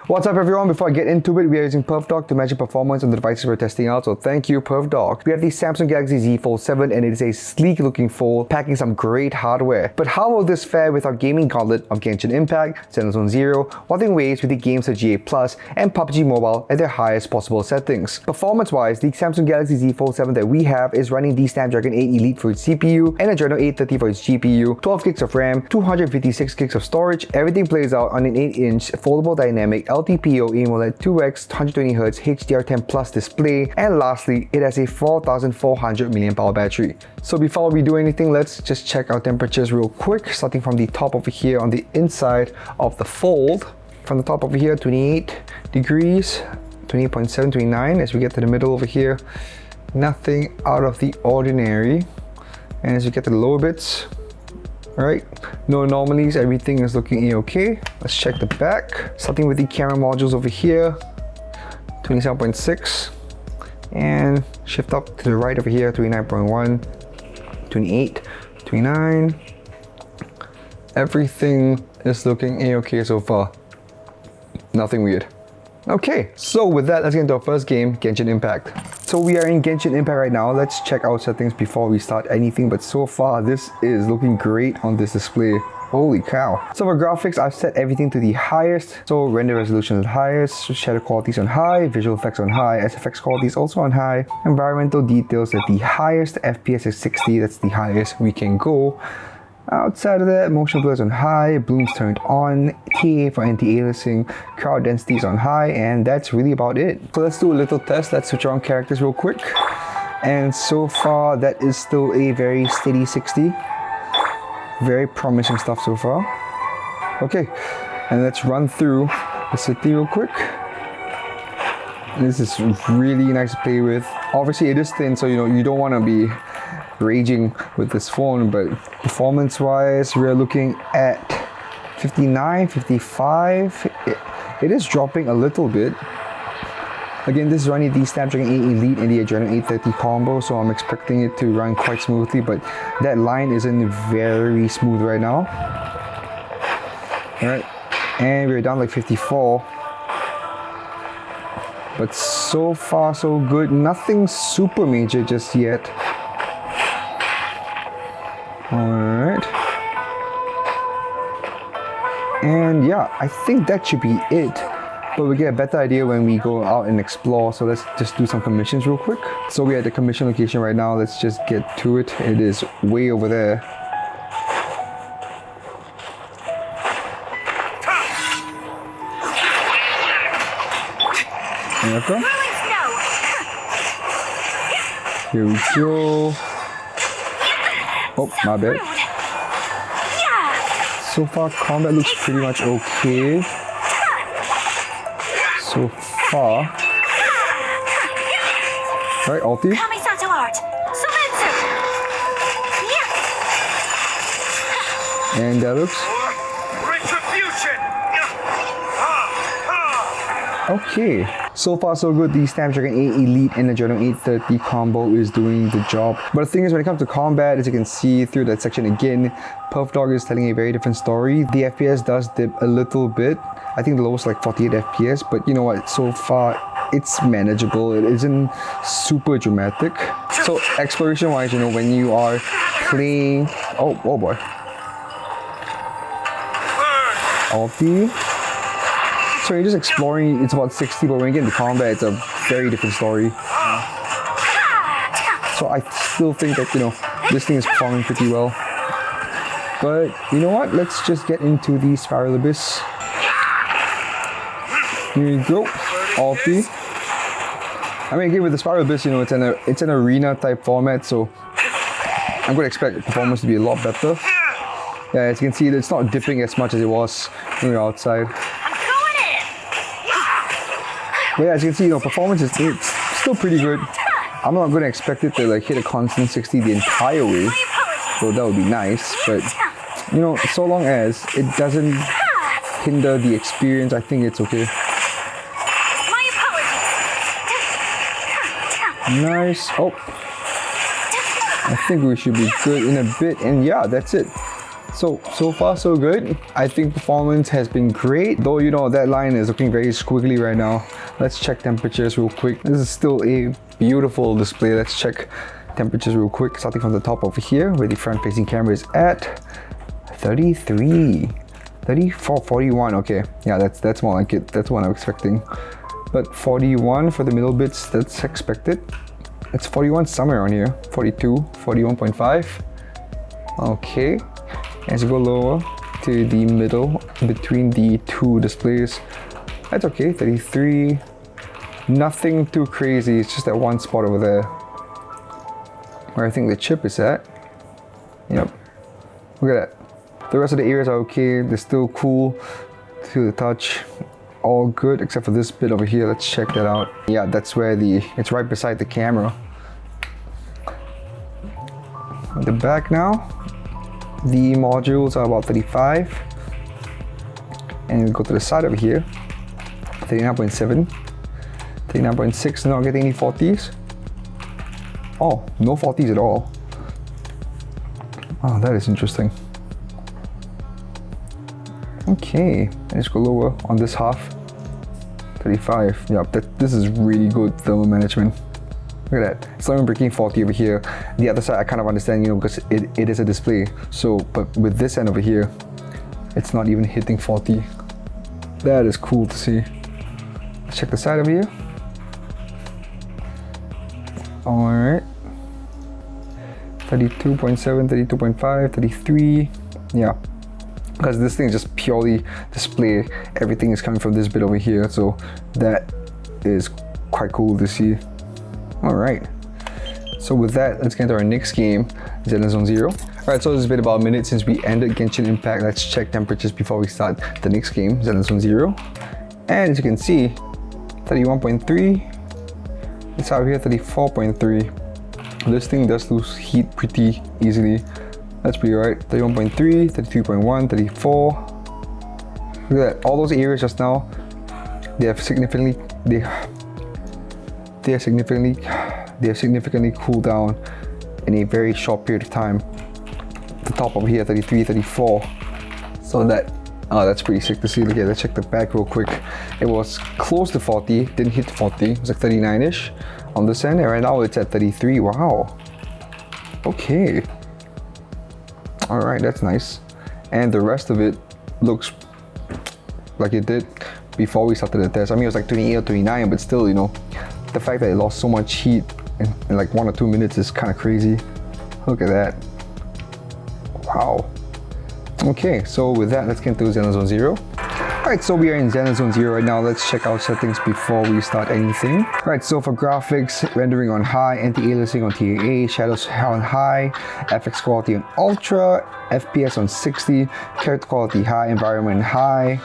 What's up everyone? Before I get into it, we are using PerfDog to measure performance on the devices we're testing out, so thank you PerfDog. We have the Samsung Galaxy Z Fold 7 and it is a sleek looking fold packing some great hardware. But how will this fare with our gaming gauntlet of Genshin Impact, Zenless Zone Zero, Wuthering Waves with the Gamesir GA+, and PUBG Mobile at their highest possible settings? Performance-wise, the Samsung Galaxy Z Fold 7 that we have is running the Snapdragon 8 Elite for its CPU and Adreno 830 for its GPU, 12 gigs of RAM, 256 gigs of storage. Everything plays out on an 8-inch foldable dynamic LTPO AMOLED 2x 120Hz HDR10 Plus display, and lastly, it has a 4400 mAh battery. So before we do anything, let's just check our temperatures real quick, starting from the top over here on the inside of the fold. From the top over here, 28 degrees, 28.7, 29. As we get to the middle over here, nothing out of the ordinary. And as we get to the lower bits, alright, no anomalies, everything is looking a-okay. Let's check the back. Starting with the camera modules over here, 27.6. And shift up to the right over here, 29.1, 28, 29. Everything is looking a-okay so far. Nothing weird. Okay, so with that, let's get into our first game, Genshin Impact. So we are in Genshin Impact right now. Let's check out settings before we start anything, but so far this is looking great on this display. Holy cow. So for graphics, I've set everything to the highest. So render resolution is highest, shadow quality is on high, visual effects on high, SFX quality is also on high, environmental details at the highest, FPS is 60, that's the highest we can go. Outside of that, motion blur is on high, blooms turned on, TA for anti-aliasing, crowd density is on high, and that's really about it. So let's do a little test. Let's switch on characters real quick. And so far, that is still a very steady 60. Very promising stuff so far. Okay, and let's run through the city real quick. This is really nice to play with. Obviously, it is thin, so you don't want to be raging with this phone, but performance wise we're looking at 59, 55. It is dropping a little bit. Again, this is running the Snapdragon 8 Elite and the Adreno 830 combo, so I'm expecting it to run quite smoothly, but that line isn't very smooth right now. Alright, and we're down like 54, but so far so good. Nothing super major just yet. Alright, and yeah, I think that should be it, but we get a better idea when we go out and explore. So let's just do some commissions real quick. So we're at the commission location right now. Let's just get to it. It is way over there. Here we go. Oh, my bad. So far, combat looks pretty much okay. So far. Right, ulti. And that looks okay. So far so good. The Snapdragon 8 Elite and the Adreno 830 combo is doing the job. But the thing is, when it comes to combat, as you can see through that section again, PerfDog is telling a very different story. The FPS does dip a little bit. I think the lowest like 48 FPS, but you know what, so far it's manageable. It isn't super dramatic. So exploration wise, when you are playing, oh boy, ulti. So you're just exploring, it's about 60, but when you get into combat, it's a very different story. So I still think that, this thing is performing pretty well. But you know what, let's just get into the Spiral Abyss. Here you go, ulti. I mean, again, with the Spiral Abyss, it's an arena type format, so I'm going to expect performance to be a lot better. Yeah, as you can see, it's not dipping as much as it was when we were outside. But yeah, as you can see, performance is still pretty good. I'm not going to expect it to hit a constant 60 the entire way, so that would be nice. But so long as it doesn't hinder the experience, I think it's okay. Nice. Oh, I think we should be good in a bit, and yeah, that's it. So far so good. I think performance has been great, though you know that line is looking very squiggly right now. Let's check temperatures real quick. This is still a beautiful display. Let's check temperatures real quick, starting from the top over here where the front facing camera is at 33, 34, 41. Okay, yeah, that's more like it. That's what I'm expecting. But 41 for the middle bits, that's expected. It's 41 somewhere on here. 42, 41.5. Okay. As you go lower to the middle between the two displays, that's okay. 33. Nothing too crazy. It's just that one spot over there where I think the chip is at. Yep. Look at that. The rest of the areas are okay. They're still cool to the touch. All good except for this bit over here. Let's check that out. Yeah, that's where it's right beside the camera. At the back now, the modules are about 35. And we go to the side over here, 39.7, 39.6, not getting any 40s. Oh, no 40s at all. Oh, that is interesting. Okay, let's go lower on this half. 35. Yeah, this is really good thermal management. Look at that. It's not even breaking 40 over here. The other side I kind of understand, you know, because it is a display. So, but with this end over here, it's not even hitting 40. That is cool to see. Let's check the side over here. Alright. 32.7, 32.5, 33. Yeah. Because this thing is just purely display. Everything is coming from this bit over here. So that is quite cool to see. Alright. So with that, let's get into our next game, Zenless Zone Zero. Alright, so it's been about a minute since we ended Genshin Impact. Let's check temperatures before we start the next game, Zenless Zone Zero. And as you can see, 31.3. It's out here, 34.3. This thing does lose heat pretty easily. That's pretty right. 31.3, 33.1, 34. Look at that. All those areas just now, they have significantly cooled down in a very short period of time. The top over here, 33, 34. So that's pretty sick to see. Look at, let's check the back real quick. It was close to 40, didn't hit 40. It was like 39-ish on this end, and right now it's at 33. Wow. Okay. All right, that's nice. And the rest of it looks like it did before we started the test. I mean, it was like 28 or 29, but still, you know, the fact that it lost so much heat in like 1 or 2 minutes is kind of crazy. Look at that. Wow. Okay, so with that, let's get into Zenless Zone Zero. Alright, so we are in Zenless Zone Zero right now. Let's check out settings before we start anything. Alright, so for graphics, rendering on high, anti-aliasing on TAA, shadows on high, FX quality on ultra, FPS on 60, character quality high, environment high,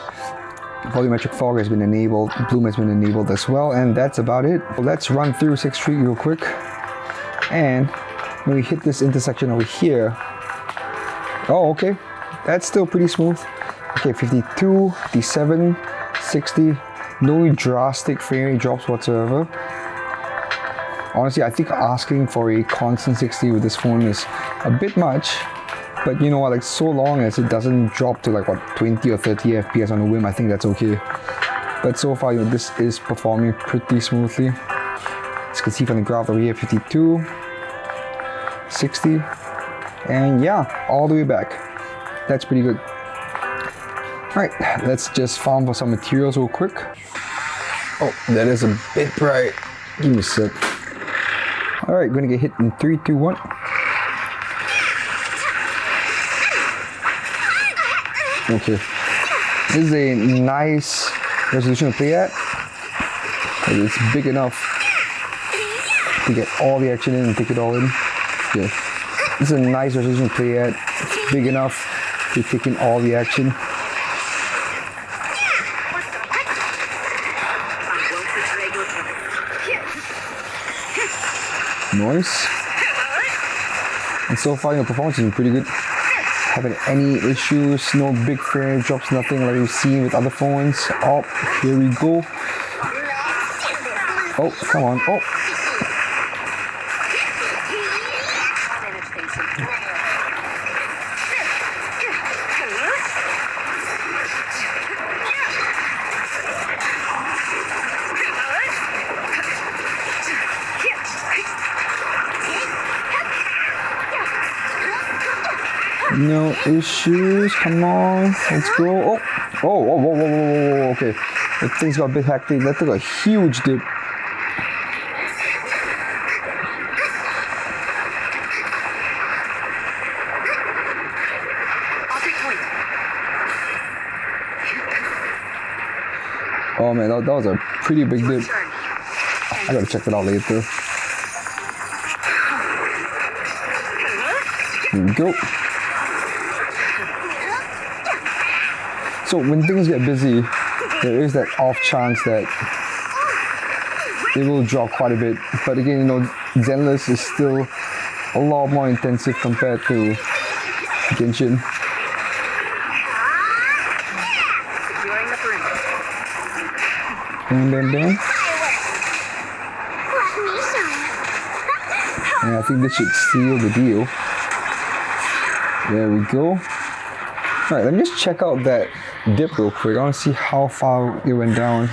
volumetric fog has been enabled, bloom has been enabled as well, and that's about it. So let's run through 6th Street real quick. And when we hit this intersection over here, oh, okay, that's still pretty smooth. Okay, 52, 57, 60, no drastic frame rate drops whatsoever. Honestly, I think asking for a constant 60 with this phone is a bit much, but you know what, like so long as it doesn't drop to like what, 20 or 30 FPS on a whim, I think that's okay. But so far, you know, this is performing pretty smoothly. As you can see from the graph over here, 52, 60, and yeah, all the way back. That's pretty good. Alright, let's just farm for some materials real quick. Oh, that is a bit bright. Give me a sec. Alright, gonna get hit in 3, 2, 1. Okay. This is a nice resolution to play at. It's big enough to get all the action in and take it all in. Okay. This is a nice resolution to play at. It's big enough to take in all the action. Nice. And so far, your performance has been pretty good. Haven't any issues, no big frame drops, nothing like we've seen with other phones. Oh, here we go. Oh, come on. Oh. No issues. Come on. Let's go. Oh. Okay. The things got a bit hectic. That took a huge dip. Oh man, that was a pretty big dip. I gotta check that out later. Here we go. So when things get busy, there is that off chance that it will drop quite a bit. But again, you know, Zenless is still a lot more intensive compared to Genshin. Bam. And I think this should seal the deal. There we go. Alright, let me just check out that dip real quick. I want to see how far it went down.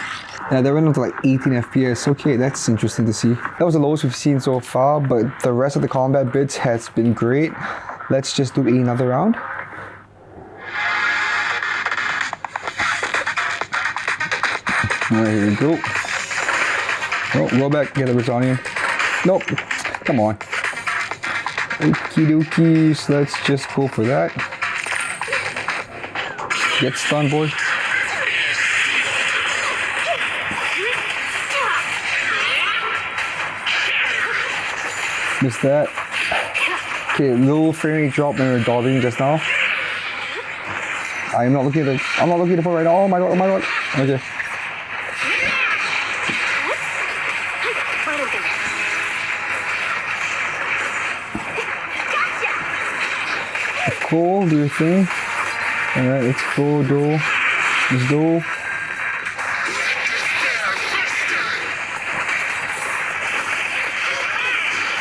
Yeah, they went up to like 18 FPS. Okay, that's interesting to see. That was the lowest we've seen so far, but the rest of the combat bits has been great. Let's just do another round. Alright, here we go. Oh, roll back, get a Brazilian. Nope, come on. Okie dokies, let's just go for that. Get stunned, boy. Missed that. Okay, little frame rate drop when we were dodging just now. I'm not looking at the phone right now. Oh my god. Okay. Cool, do your thing. Alright, let's go, Let's go.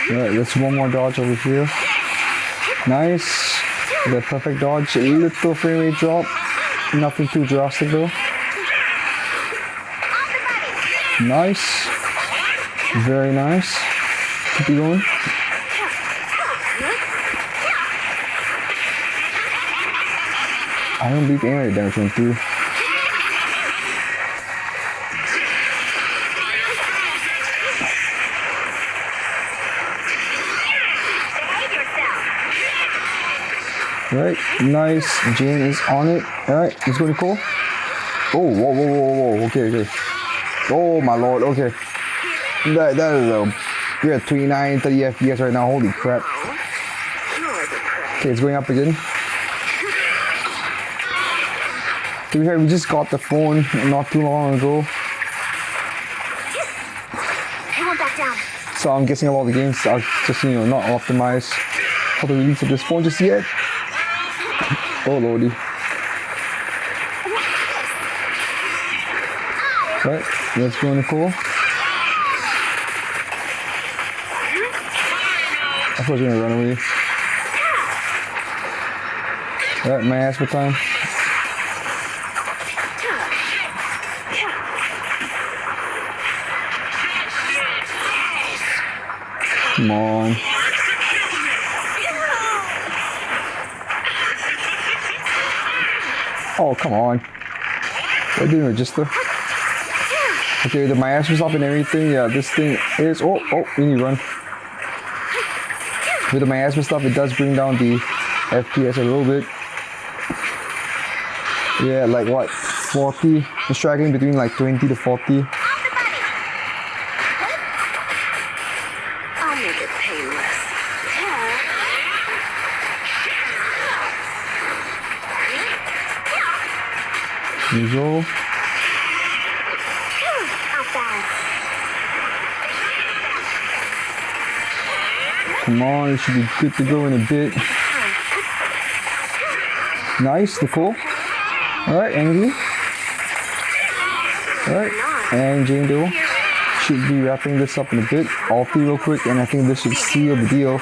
Alright, let's one more dodge over here. Nice. The perfect dodge. A little frame rate drop. Nothing too drastic though. Nice. Very nice. Keep it going. I don't believe any damage went through. Right, nice. Jane is on it. Alright, let's go, Nicole. Oh, whoa. Okay. Oh my lord, okay. That is we're at 29, 30 FPS right now. Holy crap. Okay, it's going up again. To be fair, we just got the phone not too long ago. So I'm guessing a lot of the games are just, you know, not optimized for the release of this phone just yet. Oh lordy. Right, let's go, Nicole. I thought you were gonna run away. Right, my ass for time. Come on. Oh, come on. What didn't register? Okay, the my ass was up and everything. Yeah, this thing is. Oh, we need to run. With the my ass stuff, it does bring down the FPS a little bit. Yeah, like what? 40? It's straggling between like 20 to 40. Here we go. Come on, it should be good to go in a bit. Nice, Nicole. Alright, Emily. Alright, and Jane Doe. Should be wrapping this up in a bit. Ulti real quick, and I think this should seal the deal.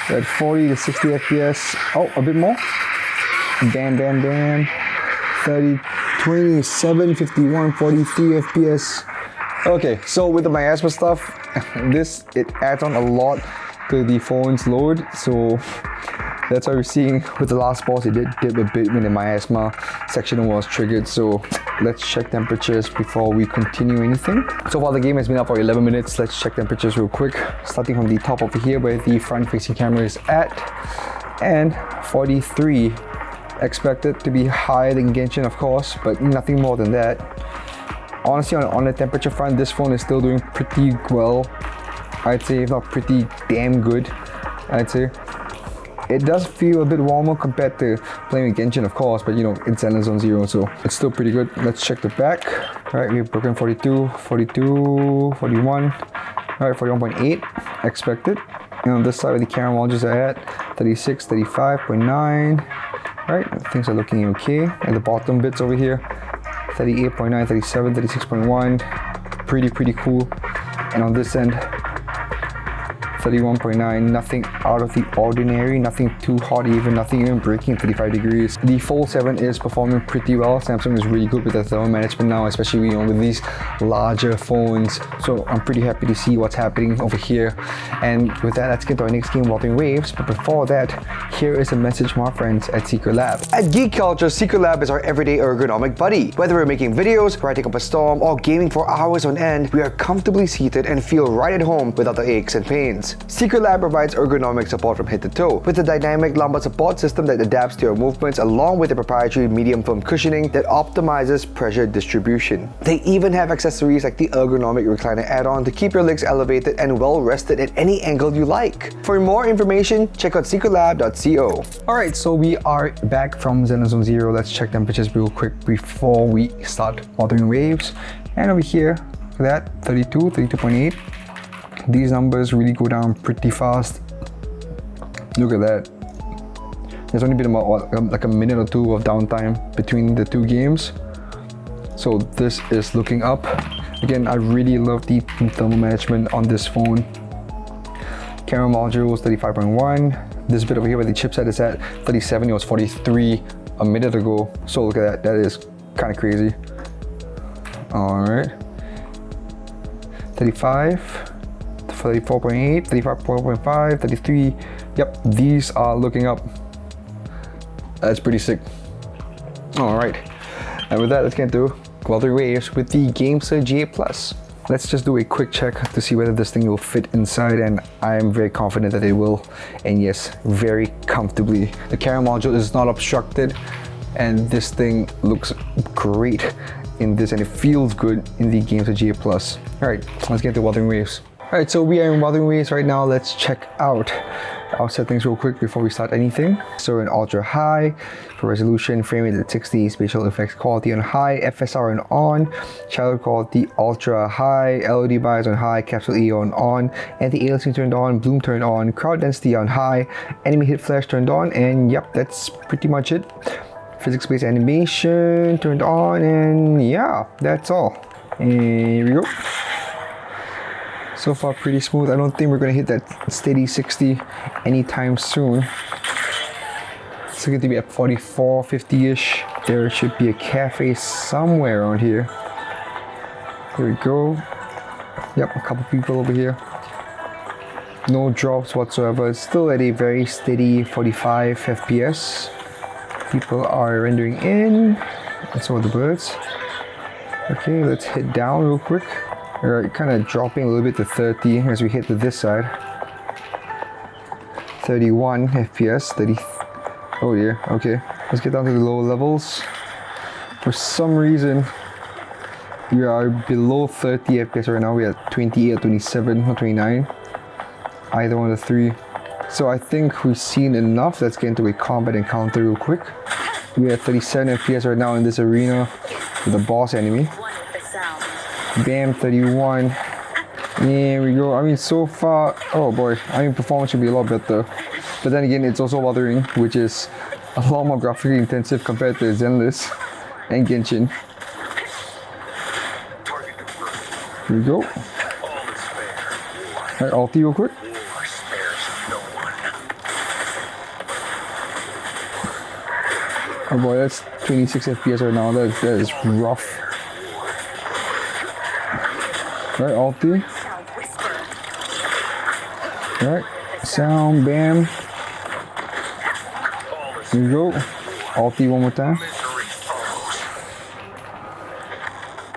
We're at 40 to 60 FPS. Oh, a bit more. Bam. 30, 27, 51, 43 FPS. Okay, so with the miasma stuff, it adds on a lot to the phone's load. So That's what we're seeing with the last boss. It did dip a bit when the miasma section was triggered. So let's check temperatures before we continue anything. So while the game has been up for 11 minutes, let's check temperatures real quick. Starting from the top over here where the front facing camera is at, and 43. Expected to be higher than Genshin, of course, but nothing more than that. Honestly, on the temperature front, this phone is still doing pretty well. I'd say, if not pretty damn good, I'd say. It does feel a bit warmer compared to playing with Genshin, of course, but you know, it's Zenless Zone Zero, so it's still pretty good. Let's check the back. All right, we've broken 42, 42, 41. All right, 41.8 expected. And on this side where the camera modules are at, 36, 35.9. All right, things are looking okay. At the bottom bits over here, 38.9, 37, 36.1. Pretty cool. And on this end, 31.9, nothing out of the ordinary, nothing too hot, nothing even breaking 35 degrees. The Fold 7 is performing pretty well. Samsung is really good with their thermal management now, especially with these larger phones. So I'm pretty happy to see what's happening over here. And with that, let's get to our next game, Wuthering Waves. But before that, here is a message from our friends at Secretlab. At Geek Culture, Secretlab is our everyday ergonomic buddy. Whether we're making videos, riding up a storm, or gaming for hours on end, we are comfortably seated and feel right at home without the aches and pains. Secretlab provides ergonomic support from head to toe, with a dynamic lumbar support system that adapts to your movements, along with a proprietary medium foam cushioning that optimizes pressure distribution. They even have accessories like the ergonomic recliner add-on to keep your legs elevated and well rested at any angle you like. For more information, check out secretlab.co. Alright, so we are back from Zenless Zone Zero. Let's check temperatures real quick before we start Wuthering Waves. And over here, look at that, 32, 32.8. These numbers really go down pretty fast. Look at that. There's only been about like a minute or two of downtime between the two games. So this is looking up. Again, I really love the thermal management on this phone. Camera modules 35.1. This bit over here where the chipset is at 37, it was 43 a minute ago. So look at that, that is kind of crazy. All right. 35. 34.8, 35.5, 33. Yep, these are looking up. That's pretty sick. All right, and with that, let's get into Wuthering Waves with the Gamesir G8+. Let's just do a quick check to see whether this thing will fit inside, and I am very confident that it will. And yes, very comfortably. The camera module is not obstructed, and this thing looks great in this, and it feels good in the Gamesir G8+. All right, let's get into Wuthering Waves. Alright, so we are in Wuthering Waves right now. Let's check out our settings real quick before we start anything. So we're in ultra high for resolution, frame rate at 60, spatial effects quality on high, FSR on, shadow quality ultra high, LED bias on high, capsule E on, anti-aliasing turned on, bloom turned on, crowd density on high, enemy hit flash turned on, and yep, that's pretty much it. Physics-based animation turned on, and yeah, that's all. And here we go. So far pretty smooth. I don't think we're gonna hit that steady 60 anytime soon. It's going to be at 44, 50-ish. There should be a cafe somewhere around here. Here we go. Yep, a couple people over here. No drops whatsoever. It's still at a very steady 45 FPS. People are rendering in. And so are the birds. Okay, let's hit down real quick. Alright, kind of dropping a little bit to 30 as we hit to this side. 31 FPS, 30. Oh dear, okay. Let's get down to the lower levels. For some reason, we are below 30 FPS right now. We're at 28 or 27 or 29. Either one of the three. So I think we've seen enough. Let's get into a combat encounter real quick. We're at 37 FPS right now in this arena with the boss enemy. Bam, 31. There we go. I mean, so far, oh boy, I mean, performance should be a lot better. But then again, it's also Wuthering, which is a lot more graphically intensive compared to Zenless and Genshin. Here we go. Alright, ulti real quick. Oh boy, that's 26 FPS right now. That is rough. Alright, ulti. Alright, sound, bam. Here we go. Ulti one more time.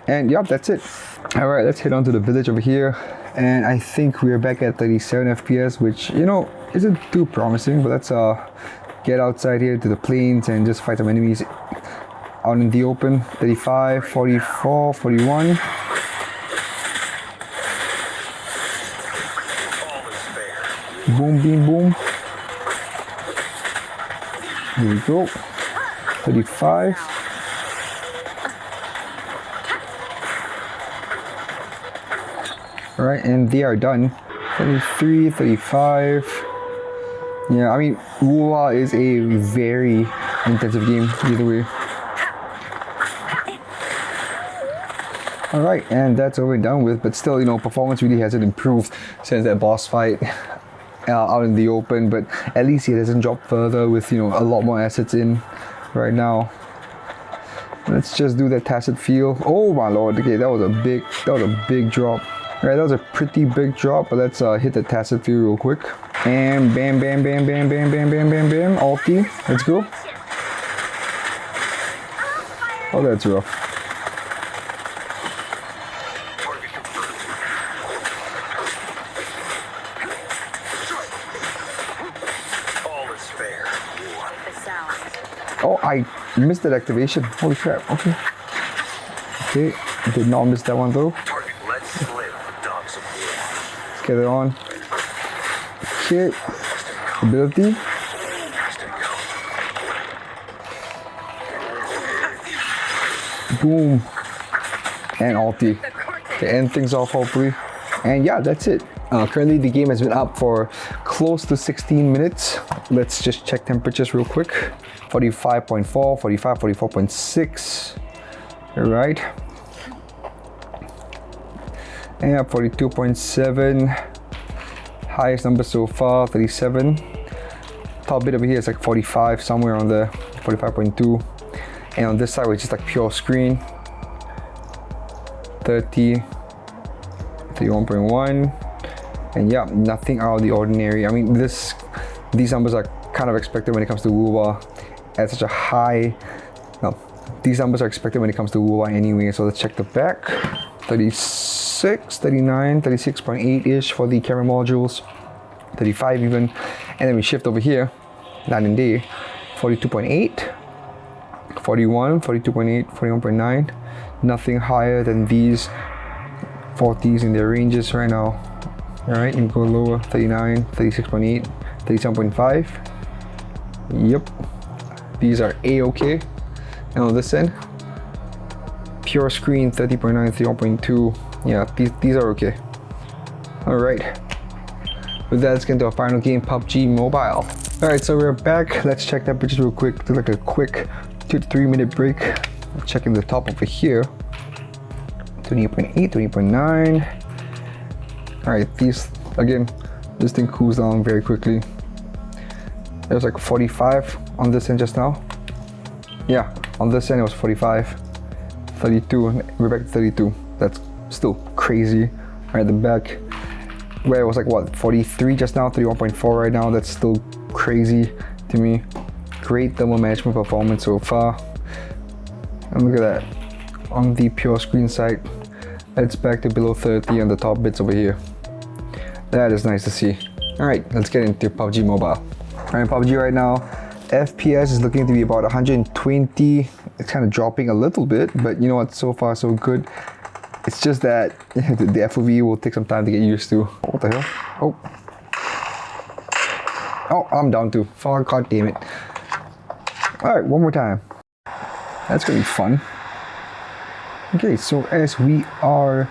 And yep, that's it. Alright, let's head on to the village over here. And I think we're back at 37 FPS, which, you know, isn't too promising. But let's get outside here to the plains and just fight some enemies out in the open. 35, 44, 41. Boom, beam, boom. Here we go. 35. Alright, and they are done. 33, 35. Yeah, I mean, Wuwa is a very intensive game either way. Alright, and that's over and done with, but still, you know, performance really hasn't improved since that boss fight out in the open, but at least it hasn't dropped further with, you know, a lot more assets in right now. Let's just do that tacit feel. Oh my lord, okay, that was a big drop. Alright, that was a pretty big drop, but let's hit the tacit feel real quick. And bam, bam, bam, bam, bam, bam, bam, bam, bam. Ulti, let's go. Oh, that's rough. Oh, I missed that activation. Holy crap, okay. Okay, did not miss that one though. Let's get it on. Okay, ability. Boom. And ulti. To end things off hopefully. And yeah, that's it. Currently the game has been up for close to 16 minutes. Let's just check temperatures real quick. 45.4, 45, 44.6. Alright. And 42.7. Highest number so far, 37. Top bit over here is like 45, somewhere on there, 45.2. And on this side, which is like pure screen, 30, 31.1. And yeah, nothing out of the ordinary. I mean, these numbers are kind of expected when it comes to Wuwa at such a high. No, these numbers are expected when it comes to Wuwa anyway. So let's check the back. 36, 39, 36.8-ish for the camera modules. 35 even. And then we shift over here, night and day. 42.8, 41, 42.8, 41.9. Nothing higher than these 40s in their ranges right now. Alright, you go lower, 39, 36.8, 37.5. Yep, these are A-okay. And on this end, pure screen, 30.9, 31.2. Yeah, these are okay. Alright, with that, let's get into our final game, PUBG Mobile. Alright, so we're back. Let's check temperatures real quick. Do like a quick 2 to 3 minute break. Checking the top over here. 28.8, 28.9. Alright, these, again, this thing cools down very quickly. There's like 45 on this end just now. Yeah, on this end it was 45. 32, we're back to 32. That's still crazy. Alright, the back, where it was like what, 43 just now, 31.4 right now. That's still crazy to me. Great thermal management performance so far. And look at that. On the pure screen side, it's back to below 30 on the top bits over here. That is nice to see. Alright, let's get into PUBG Mobile. Alright, PUBG right now, FPS is looking to be about 120. It's kind of dropping a little bit, but you know what, so far so good. It's just that the FOV will take some time to get used to. What the hell? Oh, I'm down too. Oh, god damn it. Alright, one more time. That's gonna be fun. Okay, so as we are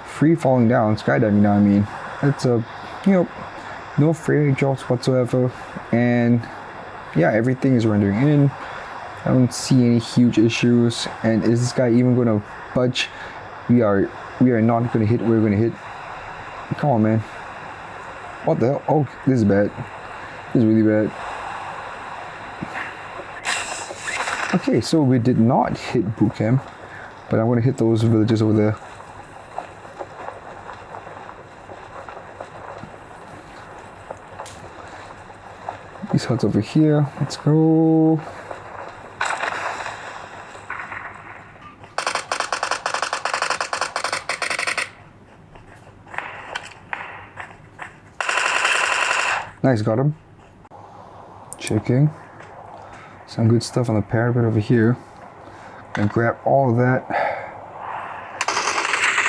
free falling down, skydiving now, I mean, it's a, you know, no frame rate drops whatsoever, and yeah, everything is rendering in. I don't see any huge issues. And is this guy even gonna budge? We are not gonna hit where we're gonna hit. Come on, man. What the hell? Oh, this is bad. This is really bad. Okay, so we did not hit bootcamp, but I'm gonna hit those villages over there. These huts over here. Let's go. Nice, got him. Checking. Some good stuff on the parapet over here. Gonna grab all of that.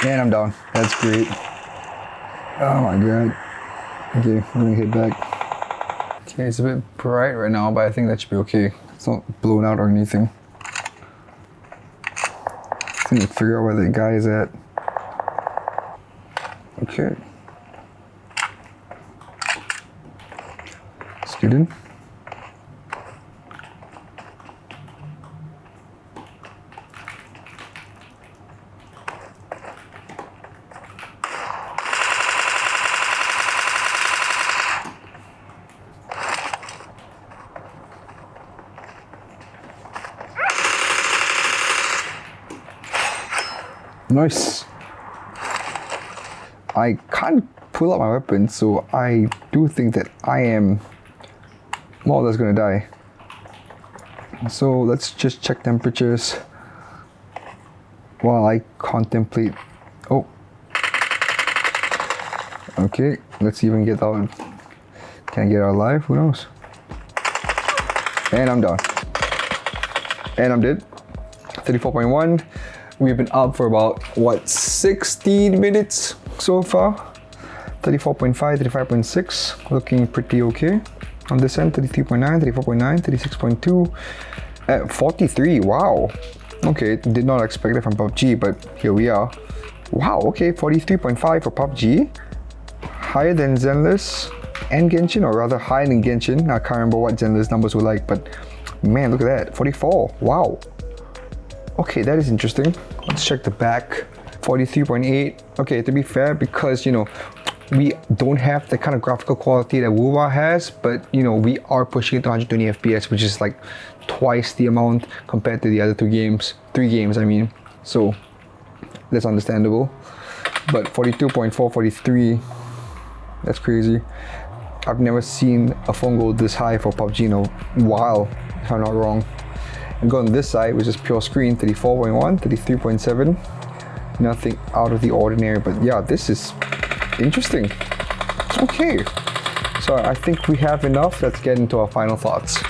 And I'm down. That's great. Oh my god. Okay, I'm gonna hit back. Okay, it's a bit bright right now, but I think that should be okay. It's not blown out or anything. I need to figure out where that guy is at. Okay. Let's get in. Nice. I can't pull out my weapon, so I do think that I am more or less gonna die. So let's just check temperatures while I contemplate. Oh. Okay, let's even get out. Can I get out alive? Who knows? And I'm done. And I'm dead. 34.1. We've been up for about, what, 16 minutes so far? 34.5, 35.6, looking pretty okay. On this end, 33.9, 34.9, 36.2, 43, wow. Okay, did not expect that from PUBG, but here we are. Wow, okay, 43.5 for PUBG. Higher than Zenless and Genshin, or rather higher than Genshin. I can't remember what Zenless numbers were like, but man, look at that, 44, wow. Okay, that is interesting. Let's check the back. 43.8. Okay, to be fair, because you know, we don't have the kind of graphical quality that WoWa has, but you know, we are pushing it to 120 FPS, which is like twice the amount compared to the other three games, I mean. So that's understandable. But 42.4, 43, that's crazy. I've never seen a phone go this high for PUBG in a while, if I'm not wrong. And go on this side, which is pure screen, 34.1, 33.7. Nothing out of the ordinary, but yeah, this is interesting. Okay, so I think we have enough. Let's get into our final thoughts.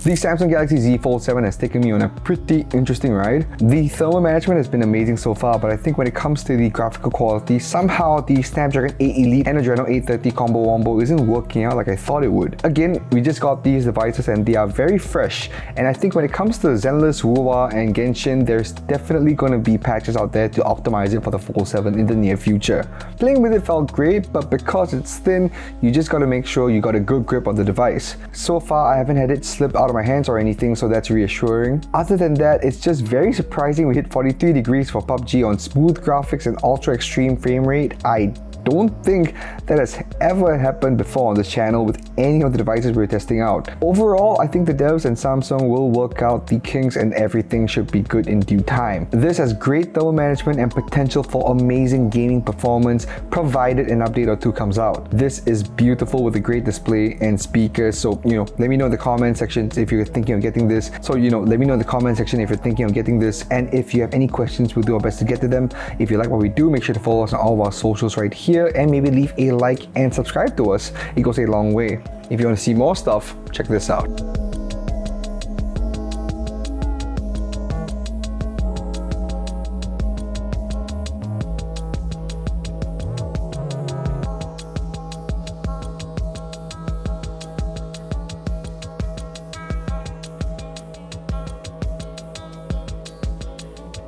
The Samsung Galaxy Z Fold 7 has taken me on a pretty interesting ride. The thermal management has been amazing so far, but I think when it comes to the graphical quality, somehow the Snapdragon 8 Elite and Adreno 830 combo wombo isn't working out like I thought it would. Again, we just got these devices and they are very fresh, and I think when it comes to Zenless, WoWa and Genshin, there's definitely going to be patches out there to optimize it for the Fold 7 in the near future. Playing with it felt great, but because it's thin, you just got to make sure you got a good grip on the device. So far, I haven't had it slip out of my hands or anything, so that's reassuring. Other than that, it's just very surprising we hit 43 degrees for PUBG on smooth graphics and ultra extreme frame rate. I don't think that has ever happened before on this channel with any of the devices we're testing out. Overall, I think the devs and Samsung will work out the kinks and everything should be good in due time. This has great thermal management and potential for amazing gaming performance provided an update or two comes out. This is beautiful with a great display and speakers, so you know, let me know in the comment section if you're thinking of getting this. So you know, let me know in the comment section if you're thinking of getting this, and if you have any questions, we'll do our best to get to them. If you like what we do, make sure to follow us on all of our socials right here, and maybe leave a like and subscribe to us. It goes a long way. If you want to see more stuff, check this out.